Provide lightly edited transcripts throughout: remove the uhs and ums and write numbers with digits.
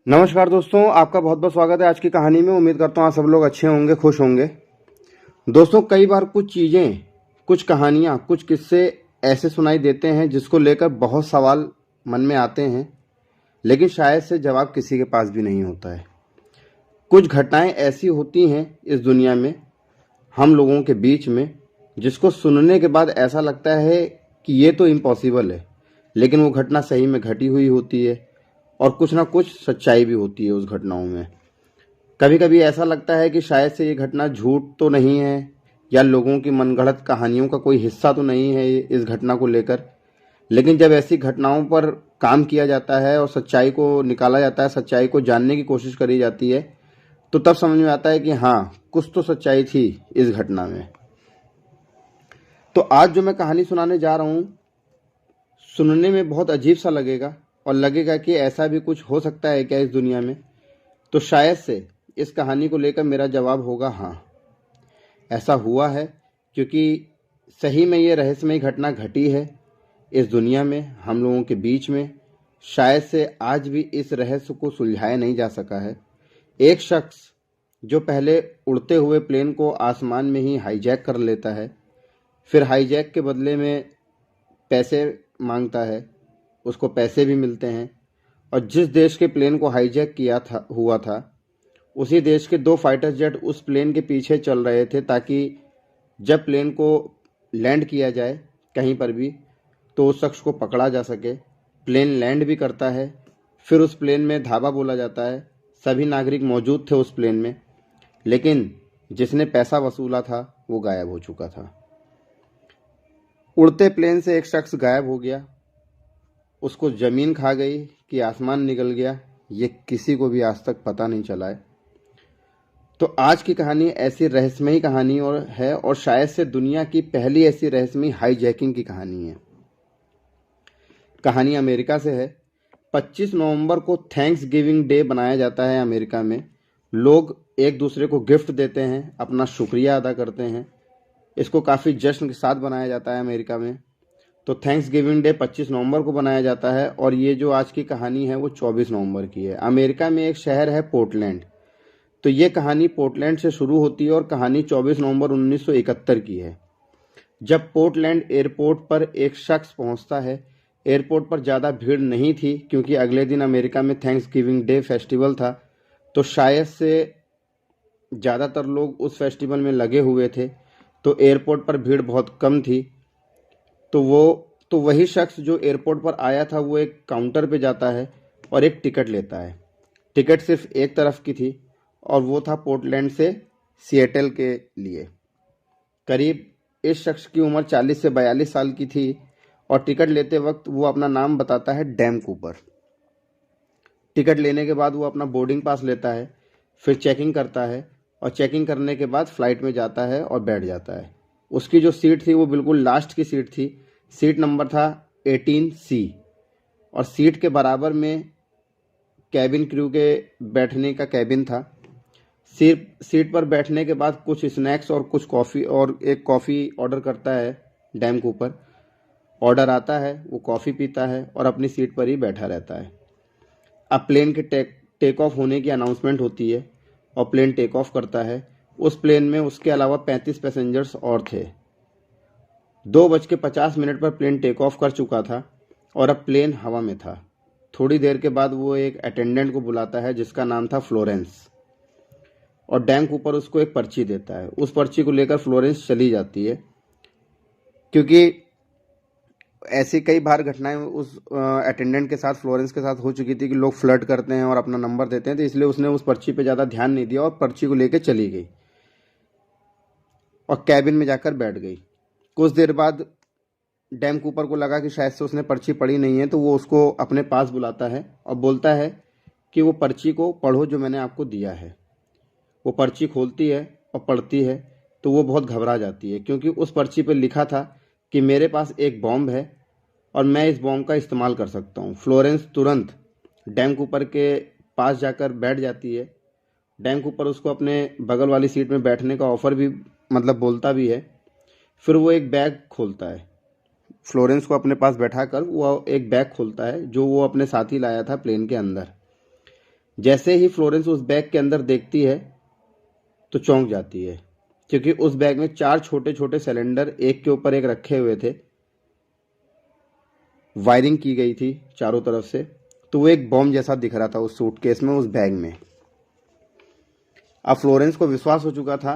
नमस्कार दोस्तों, आपका बहुत बहुत स्वागत है आज की कहानी में। उम्मीद करता हूँ आप सब लोग अच्छे होंगे, खुश होंगे। दोस्तों, कई बार कुछ चीज़ें, कुछ कहानियाँ, कुछ किस्से ऐसे सुनाई देते हैं जिसको लेकर बहुत सवाल मन में आते हैं, लेकिन शायद से जवाब किसी के पास भी नहीं होता है। कुछ घटनाएं ऐसी होती हैं इस दुनिया में, हम लोगों के बीच में, जिसको सुनने के बाद ऐसा लगता है कि ये तो इम्पॉसिबल है, लेकिन वो घटना सही में घटी हुई होती है और कुछ ना कुछ सच्चाई भी होती है उस घटनाओं में। कभी कभी ऐसा लगता है कि शायद से ये घटना झूठ तो नहीं है, या लोगों की मनगढ़ंत कहानियों का कोई हिस्सा तो नहीं है इस घटना को लेकर। लेकिन जब ऐसी घटनाओं पर काम किया जाता है और सच्चाई को निकाला जाता है, सच्चाई को जानने की कोशिश करी जाती है, तो तब समझ में आता है कि हाँ, कुछ तो सच्चाई थी इस घटना में। तो आज जो मैं कहानी सुनाने जा रहा हूँ, सुनने में बहुत अजीब सा लगेगा और लगेगा कि ऐसा भी कुछ हो सकता है क्या इस दुनिया में। तो शायद से इस कहानी को लेकर मेरा जवाब होगा हाँ, ऐसा हुआ है, क्योंकि सही में ये रहस्यमयी घटना घटी है इस दुनिया में, हम लोगों के बीच में। शायद से आज भी इस रहस्य को सुलझाया नहीं जा सका है। एक शख्स जो पहले उड़ते हुए प्लेन को आसमान में ही हाईजैक कर लेता है, फिर हाईजैक के बदले में पैसे मांगता है, उसको पैसे भी मिलते हैं, और जिस देश के प्लेन को हाईजैक किया था हुआ था, उसी देश के 2 फाइटर जेट उस प्लेन के पीछे चल रहे थे, ताकि जब प्लेन को लैंड किया जाए कहीं पर भी, तो उस शख्स को पकड़ा जा सके। प्लेन लैंड भी करता है, फिर उस प्लेन में धावा बोला जाता है। सभी नागरिक मौजूद थे उस प्लेन में, लेकिन जिसने पैसा वसूला था वो गायब हो चुका था। उड़ते प्लेन से एक शख्स गायब हो गया, उसको ज़मीन खा गई कि आसमान निकल गया, ये किसी को भी आज तक पता नहीं चला है। तो आज की कहानी ऐसी रहस्यमयी कहानी और शायद से दुनिया की पहली ऐसी रहस्यमयी हाईजैकिंग की कहानी है। कहानी अमेरिका से है। 25 नवंबर को थैंक्स गिविंग डे बनाया जाता है अमेरिका में। लोग एक दूसरे को गिफ्ट देते हैं, अपना शुक्रिया अदा करते हैं। इसको काफ़ी जश्न के साथ बनाया जाता है अमेरिका में। तो थैंक्स गिविंग डे 25 नवंबर को बनाया जाता है, और ये जो आज की कहानी है वो 24 नवंबर की है। अमेरिका में एक शहर है पोर्टलैंड। तो ये कहानी पोर्टलैंड से शुरू होती है और कहानी 24 नवंबर 1971 की है, जब पोर्टलैंड एयरपोर्ट पर एक शख्स पहुंचता है। एयरपोर्ट पर ज़्यादा भीड़ नहीं थी, क्योंकि अगले दिन अमेरिका में थैंक्स गिविंग डे फेस्टिवल था, तो शायद से ज़्यादातर लोग उस फेस्टिवल में लगे हुए थे, तो एयरपोर्ट पर भीड़ बहुत कम थी। तो वही शख्स जो एयरपोर्ट पर आया था, वो एक काउंटर पे जाता है और एक टिकट लेता है। टिकट सिर्फ एक तरफ की थी, और वो था पोर्टलैंड से सिएटल के लिए। करीब इस शख्स की उम्र 40 से 42 साल की थी, और टिकट लेते वक्त वो अपना नाम बताता है डैम कूपर। टिकट लेने के बाद वो अपना बोर्डिंग पास लेता है, फिर चेकिंग करता है, और चेकिंग करने के बाद फ्लाइट में जाता है और बैठ जाता है। उसकी जो सीट थी वो बिल्कुल लास्ट की सीट थी। सीट नंबर था 18C, और सीट के बराबर में कैबिन क्रू के बैठने का कैबिन था। सीट पर बैठने के बाद कुछ स्नैक्स और कुछ कॉफ़ी, और एक कॉफ़ी ऑर्डर करता है डैम कूपर। ऑर्डर आता है, वो कॉफ़ी पीता है और अपनी सीट पर ही बैठा रहता है। अब प्लेन के टेक ऑफ होने की अनाउंसमेंट होती है, और प्लेन टेक ऑफ करता है। उस प्लेन में उसके अलावा 35 पैसेंजर्स और थे। 2:50 पर प्लेन टेक ऑफ कर चुका था, और अब प्लेन हवा में था। थोड़ी देर के बाद वो एक अटेंडेंट को बुलाता है जिसका नाम था फ्लोरेंस, और डैम कूपर उसको एक पर्ची देता है। उस पर्ची को लेकर फ्लोरेंस चली जाती है, क्योंकि ऐसी कई बार घटनाएं उस अटेंडेंट के साथ, फ्लोरेंस के साथ हो चुकी थी कि लोग फ्लर्ट करते हैं और अपना नंबर देते हैं, तो इसलिए उसने उस पर्ची पे ज़्यादा ध्यान नहीं दिया और पर्ची को लेकर चली गई और कैबिन में जाकर बैठ गई। कुछ देर बाद डैम कूपर को लगा कि शायद से उसने पर्ची पढ़ी नहीं है, तो वो उसको अपने पास बुलाता है और बोलता है कि वो पर्ची को पढ़ो जो मैंने आपको दिया है। वो पर्ची खोलती है और पढ़ती है, तो वो बहुत घबरा जाती है, क्योंकि उस पर्ची पर लिखा था कि मेरे पास एक बॉम्ब है और मैं इस बॉम्ब का इस्तेमाल कर सकता हूँ। फ्लोरेंस तुरंत डैम कूपर के पास जाकर बैठ जाती है। डैम कूपर उसको अपने बगल वाली सीट में बैठने का ऑफ़र भी, मतलब बोलता भी है। फिर वो एक बैग खोलता है, फ्लोरेंस को अपने पास बैठा कर वो एक बैग खोलता है जो वो अपने साथ ही लाया था प्लेन के अंदर। जैसे ही फ्लोरेंस उस बैग के अंदर देखती है तो चौंक जाती है, क्योंकि उस बैग में 4 छोटे छोटे सिलेंडर एक के ऊपर एक रखे हुए थे, वायरिंग की गई थी चारों तरफ से। तो वो एक बॉम्ब जैसा दिख रहा था उस सूटकेस में, उस बैग में। अब फ्लोरेंस को विश्वास हो चुका था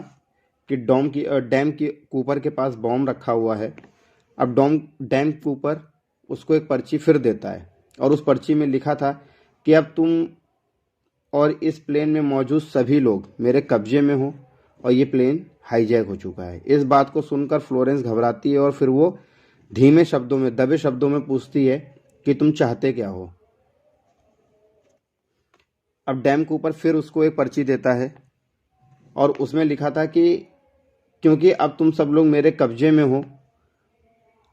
कि डैम की कूपर के पास बॉम्ब रखा हुआ है। अब डैम कूपर उसको एक पर्ची फिर देता है, और उस पर्ची में लिखा था कि अब तुम और इस प्लेन में मौजूद सभी लोग मेरे कब्जे में हो, और ये प्लेन हाईजैक हो चुका है। इस बात को सुनकर फ्लोरेंस घबराती है, और फिर वो धीमे शब्दों में, दबे शब्दों में पूछती है कि तुम चाहते क्या हो। अब डैम कूपर फिर उसको एक पर्ची देता है, और उसमें लिखा था कि क्योंकि अब तुम सब लोग मेरे कब्जे में हो,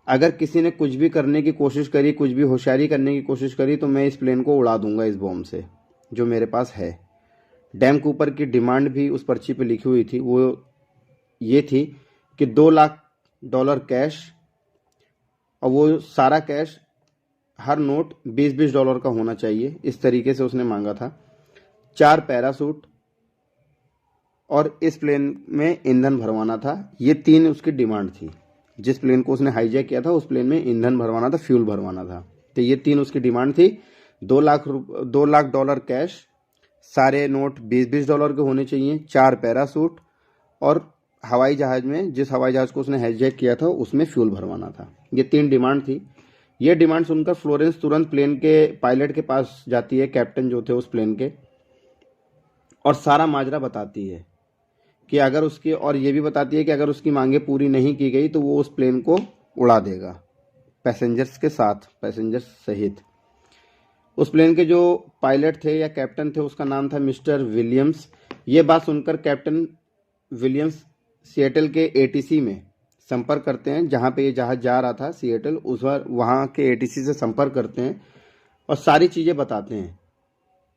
अगर किसी ने कुछ भी करने की कोशिश करी, कुछ भी होशियारी करने की कोशिश करी, तो मैं इस प्लेन को उड़ा दूंगा इस बॉम्ब से जो मेरे पास है। डैम कूपर की डिमांड भी उस पर्ची पे लिखी हुई थी। वो ये थी कि $2 लाख कैश, और वो सारा कैश, हर नोट $20-20 का होना चाहिए, इस तरीके से उसने मांगा था। 4 पैरासूट, और इस प्लेन में ईंधन भरवाना था। ये 3 उसकी डिमांड थी। जिस प्लेन को उसने हाईजैक किया था उस प्लेन में ईंधन भरवाना था, फ्यूल भरवाना था। तो ये 3 उसकी डिमांड थी। $2 लाख कैश, सारे नोट $20-20 के होने चाहिए, 4 पैरासूट, और हवाई जहाज में, जिस हवाई जहाज को उसने हाईजैक किया था उसमें फ्यूल भरवाना था। ये 3 डिमांड थी। ये डिमांड सुनकर फ्लोरेंस तुरंत प्लेन के पायलट के पास जाती है, कैप्टन जो थे उस प्लेन के, और सारा माजरा बताती है कि अगर उसकी, और ये भी बताती है कि अगर उसकी मांगे पूरी नहीं की गई तो वो उस प्लेन को उड़ा देगा, पैसेंजर्स के साथ, पैसेंजर्स सहित। उस प्लेन के जो पायलट थे या कैप्टन थे उसका नाम था मिस्टर विलियम्स। ये बात सुनकर कैप्टन विलियम्स सिएटल के एटीसी में संपर्क करते हैं, जहाँ पे ये जहाज जा रहा था सिएटल, उस बार वहाँ के एटीसी से संपर्क करते हैं और सारी चीज़ें बताते हैं,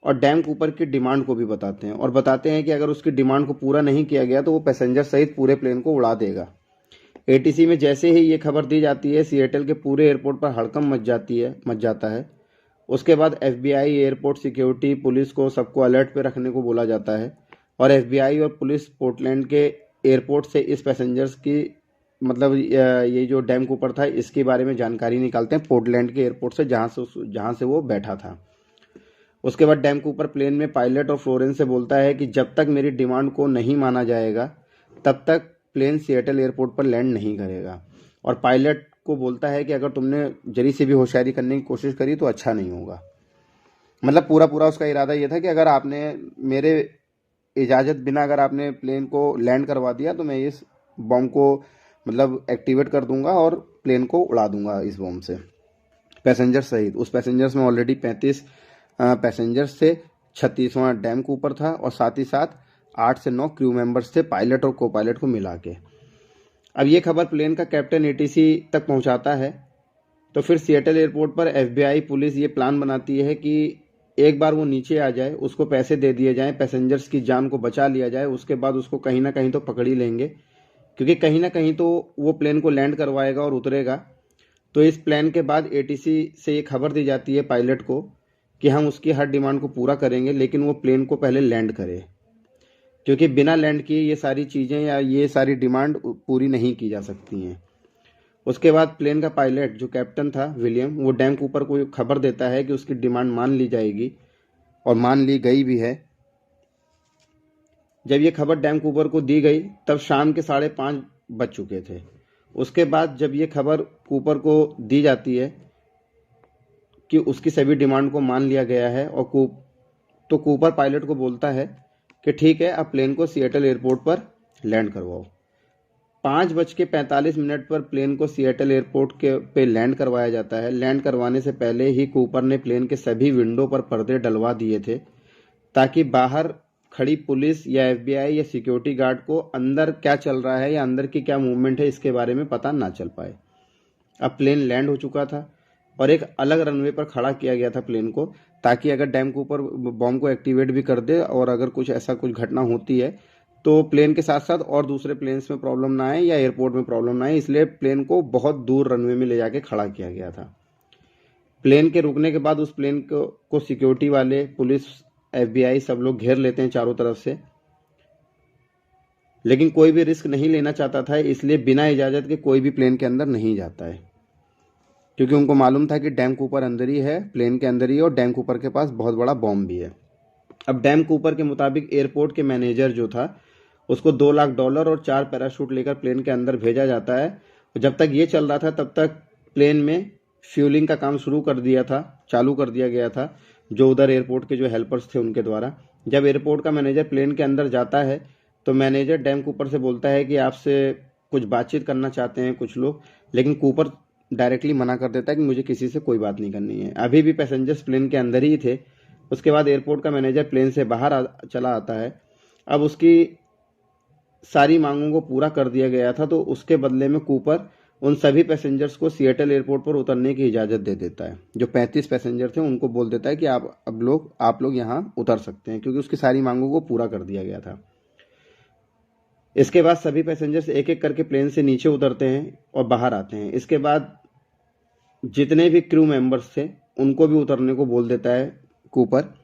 और डैम कूपर की डिमांड को भी बताते हैं, और बताते हैं कि अगर उसकी डिमांड को पूरा नहीं किया गया तो वो पैसेंजर सहित पूरे प्लेन को उड़ा देगा। एटीसी में जैसे ही ये खबर दी जाती है, सिएटल के पूरे एयरपोर्ट पर हड़कंप मच जाता है। उसके बाद एफबीआई, एयरपोर्ट सिक्योरिटी, पुलिस को, सबको अलर्ट पे रखने को बोला जाता है, और एफबीआई और पुलिस पोर्टलैंड के एयरपोर्ट से इस पैसेंजर्स की, मतलब ये जो डैम कूपर था इसके बारे में जानकारी निकालते हैं पोर्टलैंड के एयरपोर्ट से, जहाँ से वो बैठा था। उसके बाद डैम कूपर प्लेन में पायलट और फ्लोरेंस से बोलता है कि जब तक मेरी डिमांड को नहीं माना जाएगा तब तक प्लेन सिएटल एयरपोर्ट पर लैंड नहीं करेगा, और पायलट को बोलता है कि अगर तुमने जरी से भी होशियारी करने की कोशिश करी तो अच्छा नहीं होगा। मतलब पूरा उसका इरादा ये था कि अगर आपने मेरे इजाज़त बिना अगर आपने प्लेन को लैंड करवा दिया तो मैं इस बॉम्ब को मतलब एक्टिवेट कर दूंगा और प्लेन को उड़ा दूंगा इस बॉम्ब से, पैसेंजर सहित। उस पैसेंजर्स में ऑलरेडी 35 पैसेंजर्स थे, 36वां डैम कूपर था, और साथ ही साथ 8 से 9 क्रू मेंबर्स थे, पायलट और को पायलट को मिला के। अब ये खबर प्लेन का कैप्टन एटीसी तक पहुंचाता है, तो फिर सिएटल एयरपोर्ट पर एफबीआई पुलिस ये प्लान बनाती है कि एक बार वो नीचे आ जाए, उसको पैसे दे दिए जाएं, पैसेंजर्स की जान को बचा लिया जाए, उसके बाद उसको कहीं ना कहीं तो पकड़ ही लेंगे, क्योंकि कहीं ना कहीं तो वो प्लेन को लैंड करवाएगा और उतरेगा। तो इस प्लान के बाद एटीसी से ये खबर दी जाती है पायलट को कि हम उसकी हर डिमांड को पूरा करेंगे, लेकिन वो प्लेन को पहले लैंड करे, क्योंकि बिना लैंड किए ये सारी चीज़ें या ये सारी डिमांड पूरी नहीं की जा सकती हैं। उसके बाद प्लेन का पायलट जो कैप्टन था विलियम, वो डैम कूपर को खबर देता है कि उसकी डिमांड मान ली जाएगी, और मान ली गई भी है। जब ये खबर डैम कूपर को दी गई तब शाम के 5:30 बज चुके थे। उसके बाद जब ये खबर कूपर को दी जाती है कि उसकी सभी डिमांड को मान लिया गया है, और कूपर पायलट को बोलता है कि ठीक है, अब प्लेन को सिएटल एयरपोर्ट पर लैंड करवाओ। 5:45 पर प्लेन को सिएटल एयरपोर्ट के पे लैंड करवाया जाता है। लैंड करवाने से पहले ही कूपर ने प्लेन के सभी विंडो पर पर्दे डलवा दिए थे, ताकि बाहर खड़ी पुलिस या एफबीआई या सिक्योरिटी गार्ड को अंदर क्या चल रहा है या अंदर की क्या मूवमेंट है इसके बारे में पता ना चल पाए। अब प्लेन लैंड हो चुका था और एक अलग रनवे पर खड़ा किया गया था प्लेन को, ताकि अगर डैम कूपर बॉम्ब को एक्टिवेट भी कर दे और अगर कुछ घटना होती है तो प्लेन के साथ साथ और दूसरे प्लेन्स में प्रॉब्लम ना आए या एयरपोर्ट में प्रॉब्लम ना आए, इसलिए प्लेन को बहुत दूर रनवे में ले जाके खड़ा किया गया था। प्लेन के रुकने के बाद उस प्लेन को सिक्योरिटी वाले, पुलिस FBI सब लोग घेर लेते हैं चारों तरफ से, लेकिन कोई भी रिस्क नहीं लेना चाहता था, इसलिए बिना इजाज़त के कोई भी प्लेन के अंदर नहीं जाता है, क्योंकि उनको मालूम था कि डैम कूपर अंदर ही है, प्लेन के अंदर ही है, और डैम कूपर के पास बहुत बड़ा बॉम्ब भी है। अब डैम कूपर के मुताबिक एयरपोर्ट के मैनेजर जो था उसको $2 लाख और 4 पैराशूट लेकर प्लेन के अंदर भेजा जाता है। जब तक ये चल रहा था तब तक प्लेन में फ्यूलिंग का काम चालू कर दिया गया था, जो उधर एयरपोर्ट के जो हेल्पर्स थे उनके द्वारा। जब एयरपोर्ट का मैनेजर प्लेन के अंदर जाता है तो मैनेजर डैम कूपर से बोलता है कि आपसे कुछ बातचीत करना चाहते हैं कुछ लोग, लेकिन कूपर डायरेक्टली मना कर देता है कि मुझे किसी से कोई बात नहीं करनी है। अभी भी पैसेंजर्स प्लेन के अंदर ही थे। उसके बाद एयरपोर्ट का मैनेजर प्लेन से बाहर चला आता है। अब उसकी सारी मांगों को पूरा कर दिया गया था, तो उसके बदले में कूपर उन सभी पैसेंजर्स को सिएटल एयरपोर्ट पर उतरने की इजाज़त दे देता है। जो 35 पैसेंजर थे उनको बोल देता है कि आप लोग यहाँ उतर सकते हैं, क्योंकि उसकी सारी मांगों को पूरा कर दिया गया था। इसके बाद सभी पैसेंजर्स एक एक करके प्लेन से नीचे उतरते हैं और बाहर आते हैं। इसके बाद जितने भी क्रू मेंबर्स थे उनको भी उतरने को बोल देता है कूपर,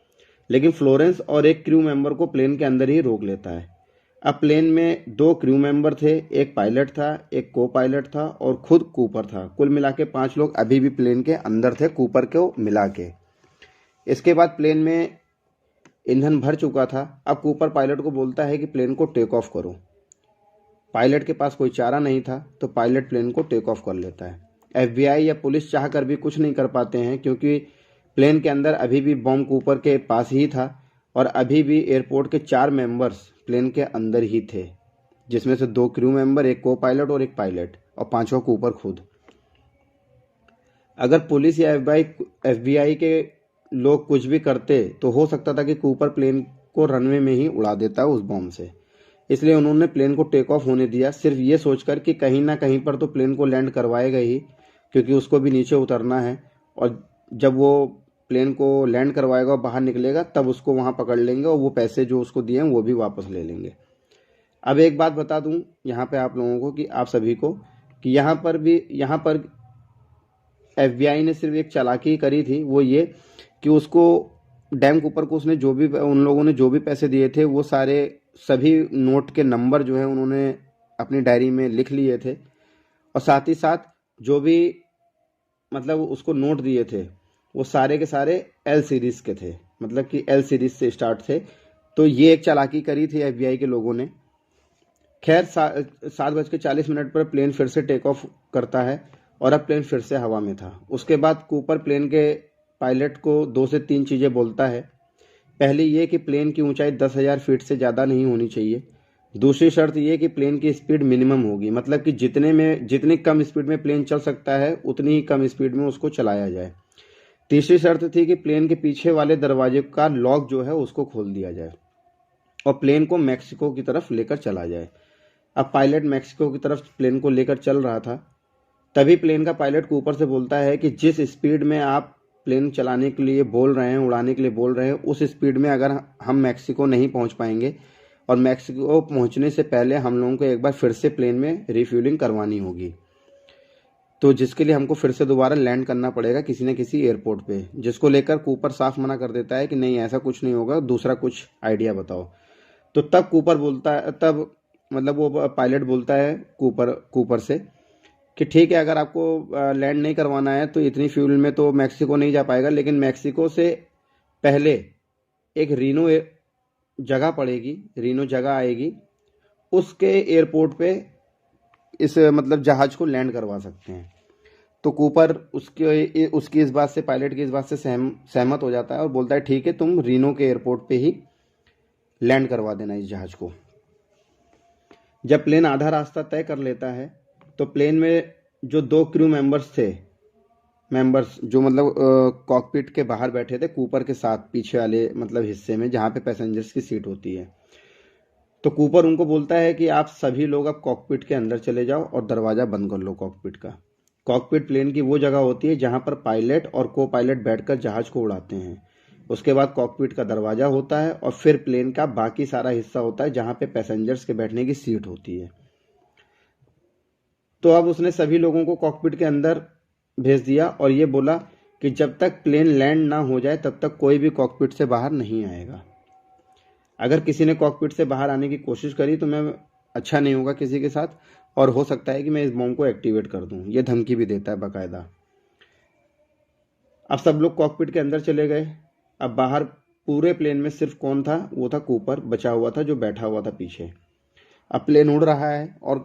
लेकिन फ्लोरेंस और एक क्रू मेंबर को प्लेन के अंदर ही रोक लेता है। अब प्लेन में 2 क्रू मेंबर थे, एक पायलट था, एक को पायलट था और खुद कूपर था। कुल मिला के 5 लोग अभी भी प्लेन के अंदर थे, कूपर को मिला के। इसके बाद प्लेन में ईंधन भर चुका था। अब कूपर पायलट को बोलता है कि प्लेन को टेक ऑफ करो। पायलट के पास कोई चारा नहीं था, तो पायलट प्लेन को टेक ऑफ कर लेता है। FBI या पुलिस चाह कर भी कुछ नहीं कर पाते हैं, क्योंकि प्लेन के अंदर अभी भी बॉम्ब कूपर के पास ही था और अभी भी एयरपोर्ट के 4 मेंबर्स प्लेन के अंदर ही थे, जिसमें से 2 क्रू मेंबर, एक को पायलट और एक पायलट, और 5वां कूपर खुद। अगर पुलिस या FBI के लोग कुछ भी करते तो हो सकता था कि कूपर प्लेन को रनवे में ही उड़ा देता उस बॉम्ब से। इसलिए उन्होंने प्लेन को टेक ऑफ होने दिया, सिर्फ ये सोचकर कि कहीं ना कहीं पर तो प्लेन को लैंड करवाएगा ही, क्योंकि उसको भी नीचे उतरना है, और जब वो प्लेन को लैंड करवाएगा और बाहर निकलेगा तब उसको वहाँ पकड़ लेंगे और वो पैसे जो उसको दिए हैं वो भी वापस ले लेंगे। अब एक बात बता दूं यहाँ पे आप लोगों को, कि आप सभी को, कि यहाँ पर FBI ने सिर्फ एक चालाकी करी थी, वो ये कि उसको डैम कूपर को उन लोगों ने जो भी पैसे दिए थे वो सभी नोट के नंबर जो है उन्होंने अपनी डायरी में लिख लिए थे, और साथ ही साथ जो भी मतलब उसको नोट दिए थे वो सारे के सारे L सीरीज के थे, मतलब कि L सीरीज से स्टार्ट थे। तो ये एक चालाकी करी थी FBI के लोगों ने। खैर 7:40 पर प्लेन फिर से टेक ऑफ करता है और अब प्लेन फिर से हवा में था। उसके बाद कूपर प्लेन के पायलट को 2 से 3 चीज़ें बोलता है। पहली ये कि प्लेन की ऊंचाई 10,000 फीट से ज़्यादा नहीं होनी चाहिए। दूसरी शर्त ये कि प्लेन की स्पीड मिनिमम होगी, मतलब कि जितनी कम स्पीड में प्लेन चल सकता है उतनी ही कम स्पीड में उसको चलाया जाए। तीसरी शर्त थी कि प्लेन के पीछे वाले दरवाजे का लॉक जो है उसको खोल दिया जाए और प्लेन को मैक्सिको की तरफ लेकर चला जाए। अब पायलट मैक्सिको की तरफ प्लेन को लेकर चल रहा था। तभी प्लेन का पायलट कूपर से बोलता है कि जिस स्पीड में आप प्लेन चलाने के लिए बोल रहे हैं, उड़ाने के लिए बोल रहे हैं, उस स्पीड में अगर हम मैक्सिको नहीं पहुंच पाएंगे और मैक्सिको पहुंचने से पहले हम लोगों को एक बार फिर से प्लेन में रिफ्यूलिंग करवानी होगी, तो जिसके लिए हमको फिर से दोबारा लैंड करना पड़ेगा किसी न किसी एयरपोर्ट पे। जिसको लेकर कूपर साफ मना कर देता है कि नहीं, ऐसा कुछ नहीं होगा, दूसरा कुछ आइडिया बताओ। तो तब मतलब वो पायलट बोलता है कूपर से कि ठीक है, अगर आपको लैंड नहीं करवाना है तो इतनी फ्यूल में तो मैक्सिको नहीं जा पाएगा, लेकिन मैक्सिको से पहले एक रीनो जगह आएगी, उसके एयरपोर्ट पे इस मतलब जहाज को लैंड करवा सकते हैं। तो कूपर उसकी इस बात से, पायलट की इस बात से सहमत हो जाता है और बोलता है ठीक है, तुम रीनो के एयरपोर्ट पे ही लैंड करवा देना इस जहाज को। जब प्लेन आधा रास्ता तय कर लेता है तो प्लेन में जो 2 क्रू मेंबर्स जो मतलब कॉकपिट के बाहर बैठे थे कूपर के साथ, पीछे वाले मतलब हिस्से में जहाँ पे पैसेंजर्स की सीट होती है, तो कूपर उनको बोलता है कि आप सभी लोग अब कॉकपिट के अंदर चले जाओ और दरवाज़ा बंद कर लो कॉकपिट का। कॉकपिट प्लेन की वो जगह होती है जहाँ पर पायलट और को पायलट बैठकर जहाज को उड़ाते हैं। उसके बाद कॉकपिट का दरवाज़ा होता है और फिर प्लेन का बाकी सारा हिस्सा होता है जहाँ पे पैसेंजर्स के बैठने की सीट होती है। तो अब उसने सभी लोगों को कॉकपिट के अंदर भेज दिया और ये बोला कि जब तक प्लेन लैंड ना हो जाए तब तक कोई भी कॉकपिट से बाहर नहीं आएगा। अगर किसी ने कॉकपिट से बाहर आने की कोशिश करी तो मैं अच्छा नहीं होगा किसी के साथ, और हो सकता है कि मैं इस बॉम्ब को एक्टिवेट कर दूं। ये धमकी भी देता है बाकायदा। अब सब लोग कॉकपिट के अंदर चले गए। अब बाहर पूरे प्लेन में सिर्फ कौन था? वो था कूपर बचा हुआ था, जो बैठा हुआ था पीछे। अब प्लेन उड़ रहा है और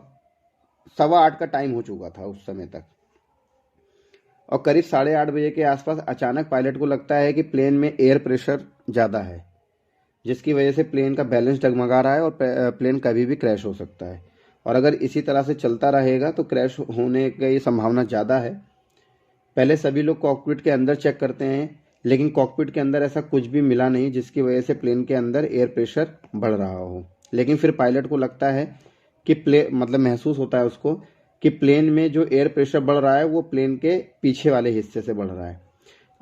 8:15 का टाइम हो चुका था उस समय तक, और करीब 8:30 बजे के आसपास अचानक पायलट को लगता है कि प्लेन में एयर प्रेशर ज़्यादा है, जिसकी वजह से प्लेन का बैलेंस डगमगा रहा है और प्लेन कभी भी क्रैश हो सकता है। और अगर इसी तरह से चलता रहेगा तो क्रैश होने की संभावना ज़्यादा है। पहले सभी लोग कॉकपिट के अंदर चेक करते हैं, लेकिन कॉकपिट के अंदर ऐसा कुछ भी मिला नहीं जिसकी वजह से प्लेन के अंदर एयर प्रेशर बढ़ रहा हो। लेकिन फिर पायलट को लगता है कि महसूस होता है उसको कि प्लेन में जो एयर प्रेशर बढ़ रहा है वो प्लेन के पीछे वाले हिस्से से बढ़ रहा है।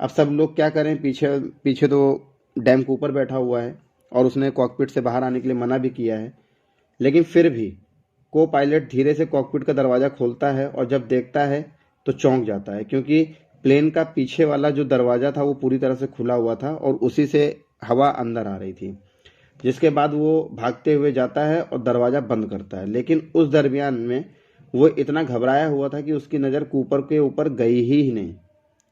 अब सब लोग क्या करें, पीछे पीछे तो डैम के ऊपर बैठा हुआ है और उसने कॉकपिट से बाहर आने के लिए मना भी किया है, लेकिन फिर भी को पायलट धीरे से कॉकपिट का दरवाज़ा खोलता है और जब देखता है तो चौंक जाता है, क्योंकि प्लेन का पीछे वाला जो दरवाज़ा था वो पूरी तरह से खुला हुआ था और उसी से हवा अंदर आ रही थी। जिसके बाद वो भागते हुए जाता है और दरवाज़ा बंद करता है। लेकिन उस दरमियान में वो इतना घबराया हुआ था कि उसकी नज़र कूपर के ऊपर गई ही नहीं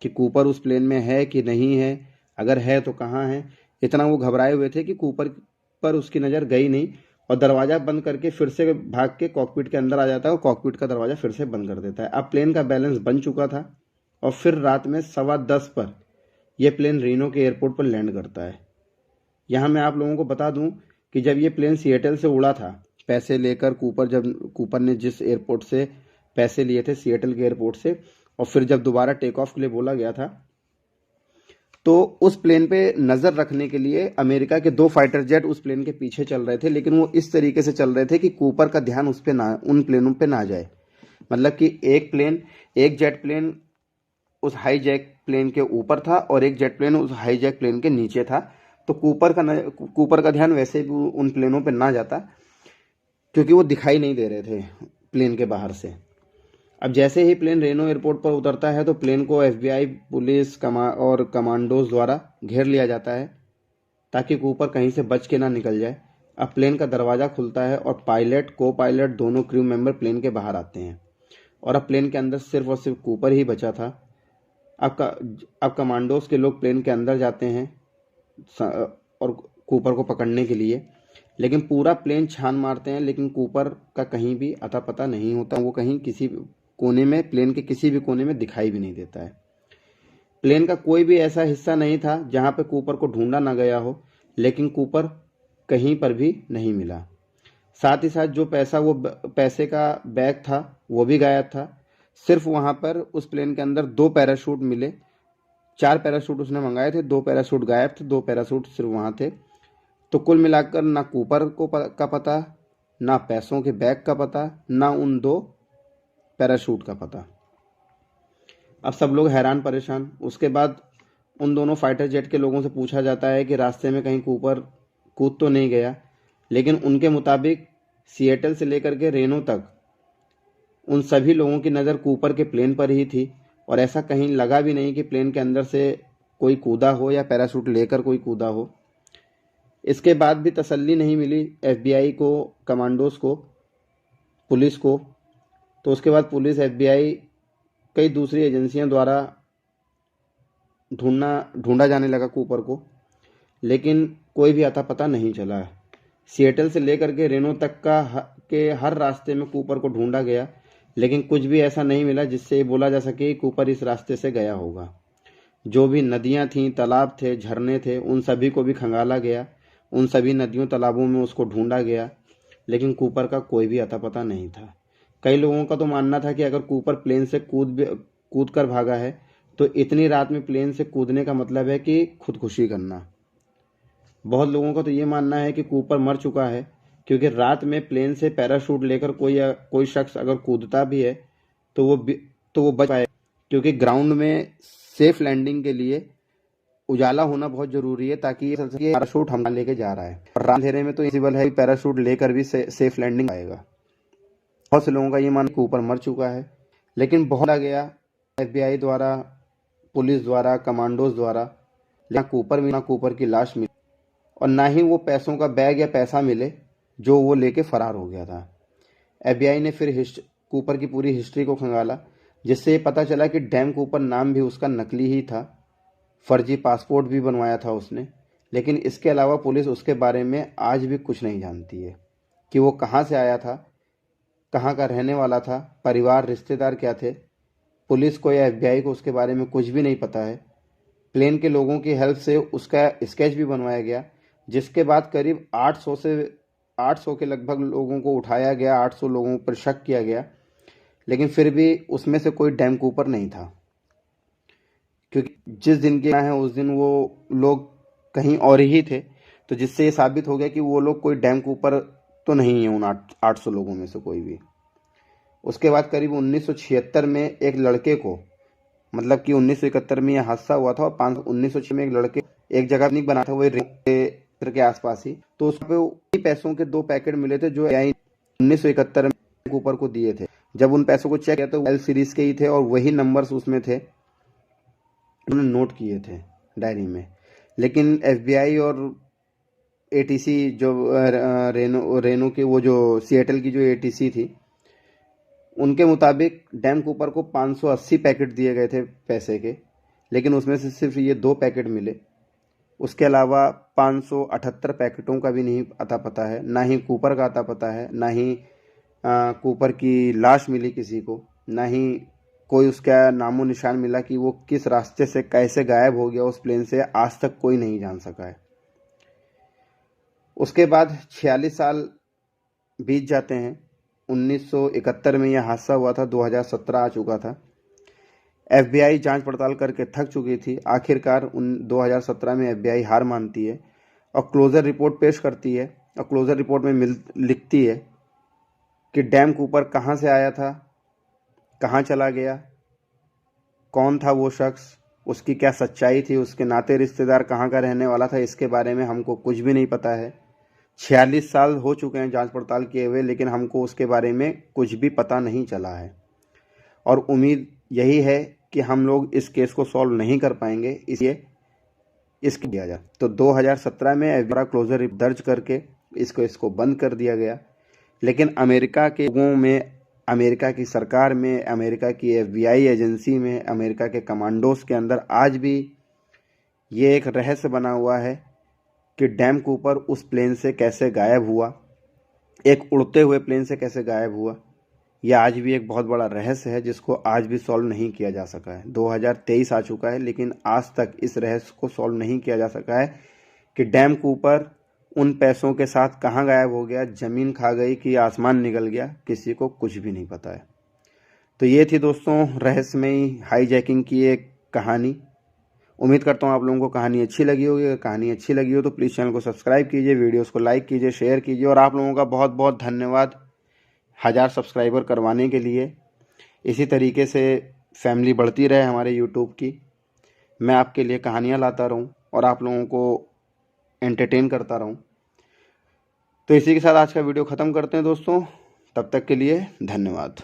कि कूपर उस प्लेन में है कि नहीं है, अगर है तो कहाँ है। इतना वो घबराए हुए थे कि कूपर पर उसकी नज़र गई नहीं, और दरवाज़ा बंद करके फिर से भाग के कॉकपिट के अंदर आ जाता है और कॉकपिट का दरवाज़ा फिर से बंद कर देता है। अब प्लेन का बैलेंस बन चुका था और फिर रात में 10:15 पर यह प्लेन रीनो के एयरपोर्ट पर लैंड करता है। यहाँ मैं आप लोगों को बता दूं कि जब ये प्लेन सिएटल से उड़ा था पैसे लेकर, कूपर ने जिस एयरपोर्ट से पैसे लिए थे सिएटल के एयरपोर्ट से, और फिर जब दोबारा टेक ऑफ के लिए बोला गया था तो उस प्लेन पे नज़र रखने के लिए अमेरिका के 2 फाइटर जेट उस प्लेन के पीछे चल रहे थे, लेकिन वो इस तरीके से चल रहे थे कि कूपर का ध्यान उन प्लेनों पे ना जाए। मतलब कि एक जेट प्लेन उस हाई जैक प्लेन के ऊपर था और एक जेट प्लेन उस हाई जैक प्लेन के नीचे था, तो कूपर का ध्यान वैसे भी उन प्लेनों पे ना जाता, क्योंकि वो दिखाई नहीं दे रहे थे प्लेन के बाहर से। अब जैसे ही प्लेन रेनो एयरपोर्ट पर उतरता है तो प्लेन को FBI, पुलिस और कमांडोज द्वारा घेर लिया जाता है ताकि कूपर कहीं से बच के ना निकल जाए। अब प्लेन का दरवाज़ा खुलता है और पायलट, को पायलट दोनों क्रू मेंबर प्लेन के बाहर आते हैं, और अब प्लेन के अंदर सिर्फ और सिर्फ कूपर ही बचा था। अब कमांडोज के लोग प्लेन के अंदर जाते हैं और कूपर को पकड़ने के लिए, लेकिन पूरा प्लेन छान मारते हैं, लेकिन कूपर का कहीं भी अता पता नहीं होता। वो कहीं किसी कोने में, प्लेन के किसी भी कोने में दिखाई भी नहीं देता है। प्लेन का कोई भी ऐसा हिस्सा नहीं था जहां पे कूपर को ढूंढा ना गया हो, लेकिन कूपर कहीं पर भी नहीं मिला। साथ ही साथ जो पैसे का बैग था वो भी गायब था। सिर्फ वहां पर उस प्लेन के अंदर 2 पैराशूट मिले। 4 पैराशूट उसने मंगाए थे, 2 पैराशूट गायब थे, 2 पैराशूट सिर्फ वहां थे। तो कुल मिलाकर ना कूपर का पता, ना पैसों के बैग का पता, ना उन 2 पैराशूट का पता। अब सब लोग हैरान परेशान। उसके बाद उन दोनों फाइटर जेट के लोगों से पूछा जाता है कि रास्ते में कहीं कूपर कूद तो नहीं गया, लेकिन उनके मुताबिक सिएटल से लेकर के रेनो तक उन सभी लोगों की नज़र कूपर के प्लेन पर ही थी, और ऐसा कहीं लगा भी नहीं कि प्लेन के अंदर से कोई कूदा हो या पैराशूट लेकर कोई कूदा हो। इसके बाद भी तसल्ली नहीं मिली FBI को, कमांडोज को, पुलिस को। तो उसके बाद पुलिस, FBI, कई दूसरी एजेंसियों द्वारा ढूंढा जाने लगा कूपर को, लेकिन कोई भी अता पता नहीं चला। सिएटल से लेकर के रेनो तक के हर रास्ते में कूपर को ढूंढा गया, लेकिन कुछ भी ऐसा नहीं मिला जिससे ये बोला जा सके कि कूपर इस रास्ते से गया होगा। जो भी नदियां थीं, तालाब थे, झरने थे, उन सभी को भी खंगाला गया। उन सभी नदियों तालाबों में उसको ढूंढा गया, लेकिन कूपर का कोई भी अता पता नहीं था। कई लोगों का तो मानना था कि अगर कूपर प्लेन से कूद कर भागा है तो इतनी रात में प्लेन से कूदने का मतलब है कि खुदकुशी करना। बहुत लोगों का तो ये मानना है कि कूपर मर चुका है, क्योंकि रात में प्लेन से पैराशूट लेकर कोई शख्स अगर कूदता भी है तो वो बच पाए, क्योंकि ग्राउंड में सेफ लैंडिंग के लिए उजाला होना बहुत जरूरी है, ताकि ये पैराशूट हम लेके जा रहा है। और रात अंधेरे में तो इम्पॉसिबल है पैराशूट लेकर भी सेफ लैंडिंग आएगा। बहुत से लोगों का ये मानना है कि कूपर मर चुका है, लेकिन बहुत आ गया FBI द्वारा, पुलिस द्वारा, कमांडोज द्वारा, लेकिन ना कूपर की लाश मिली और ना ही वो पैसों का बैग या पैसा मिले जो वो लेके फरार हो गया था। एफबीआई ने फिर कूपर की पूरी हिस्ट्री को खंगाला, जिससे ये पता चला कि डैम कूपर नाम भी उसका नकली ही था, फर्जी पासपोर्ट भी बनवाया था उसने। लेकिन इसके अलावा पुलिस उसके बारे में आज भी कुछ नहीं जानती है कि वो कहाँ से आया था, कहाँ का रहने वाला था, परिवार रिश्तेदार क्या थे। पुलिस को या एफबीआई को उसके बारे में कुछ भी नहीं पता है। प्लेन के लोगों की हेल्प से उसका स्केच भी बनवाया गया, जिसके बाद करीब 800 के लगभग लोगों को उठाया गया, 800 लोगों पर शक किया गया, लेकिन फिर भी उसमें से कोई डैम कूपर नहीं था, क्योंकि जिस दिन के है उस दिन वो लोग कहीं और ही थे। तो जिससे ये साबित हो गया कि वो लोग कोई डैम कूपर तो नहीं है उन 800 लोगों में से कोई भी। उसके बाद करीब 1976 में एक लड़के को, मतलब कि 1971 में यह हादसा हुआ था और 1906 में एक लड़के एक जगह नहीं बना था, वो क्षेत्र के आसपास ही, तो उस पे पैसों के 2 पैकेट मिले थे जो 1971 में ऊपर को दिए थे। जब उन पैसों को चेक किया तो एल सीरीज के ही थे और वही नंबर्स उसमें थे, उन्होंने नोट किए थे डायरी में। लेकिन एफबीआई और एटीसी जो रेनो की वो जो सिएटल की जो एटीसी थी, उनके मुताबिक डैम कूपर को 580 पैकेट दिए गए थे पैसे के, लेकिन उसमें से सिर्फ ये 2 पैकेट मिले। उसके अलावा 578 पैकेटों का भी नहीं अता पता है, ना ही कूपर का अता पता है, ना ही कूपर की लाश मिली किसी को, ना ही कोई उसका नामो निशान मिला कि वो किस रास्ते से कैसे गायब हो गया उस प्लेन से, आज तक कोई नहीं जान सका है। उसके बाद 46 साल बीत जाते हैं। 1971 में यह हादसा हुआ था, 2017 आ चुका था। एफबीआई जांच पड़ताल करके थक चुकी थी। आखिरकार 2017 में एफबीआई हार मानती है और क्लोजर रिपोर्ट पेश करती है, और क्लोजर रिपोर्ट में लिखती है कि डैम कूपर कहाँ से आया था, कहाँ चला गया, कौन था वो शख्स, उसकी क्या सच्चाई थी, उसके नाते रिश्तेदार कहाँ का रहने वाला था, इसके बारे में हमको कुछ भी नहीं पता है। 46 साल हो चुके हैं जांच पड़ताल किए हुए, लेकिन हमको उसके बारे में कुछ भी पता नहीं चला है। और उम्मीद यही है कि हम लोग इस केस को सॉल्व नहीं कर पाएंगे, इसलिए इसको दिया जाए। तो 2017 में एफबीआई क्लोजर दर्ज करके इसको बंद कर दिया गया। लेकिन अमेरिका के लोगों में, अमेरिका की सरकार में, अमेरिका की एफबीआई एजेंसी में, अमेरिका के कमांडोज के अंदर आज भी ये एक रहस्य बना हुआ है कि डैम कूपर उस प्लेन से कैसे गायब हुआ, एक उड़ते हुए प्लेन से कैसे गायब हुआ। यह आज भी एक बहुत बड़ा रहस्य है जिसको आज भी सॉल्व नहीं किया जा सका है। 2023 आ चुका है, लेकिन आज तक इस रहस्य को सॉल्व नहीं किया जा सका है कि डैम कूपर उन पैसों के साथ कहाँ गायब हो गया, ज़मीन खा गई कि आसमान निकल गया, किसी को कुछ भी नहीं पता है। तो ये थी दोस्तों रहस्यमयी हाईजैकिंग की एक कहानी। उम्मीद करता हूँ आप लोगों को कहानी अच्छी लगी होगी। अगर कहानी अच्छी लगी हो तो प्लीज़ चैनल को सब्सक्राइब कीजिए, वीडियोस को लाइक कीजिए, शेयर कीजिए। और आप लोगों का बहुत बहुत धन्यवाद 1000 सब्सक्राइबर करवाने के लिए। इसी तरीके से फैमिली बढ़ती रहे हमारे यूट्यूब की, मैं आपके लिए कहानियाँ लाता रहूँ और आप लोगों को एंटरटेन करता रहूँ। तो इसी के साथ आज का वीडियो ख़त्म करते हैं दोस्तों, तब तक के लिए धन्यवाद।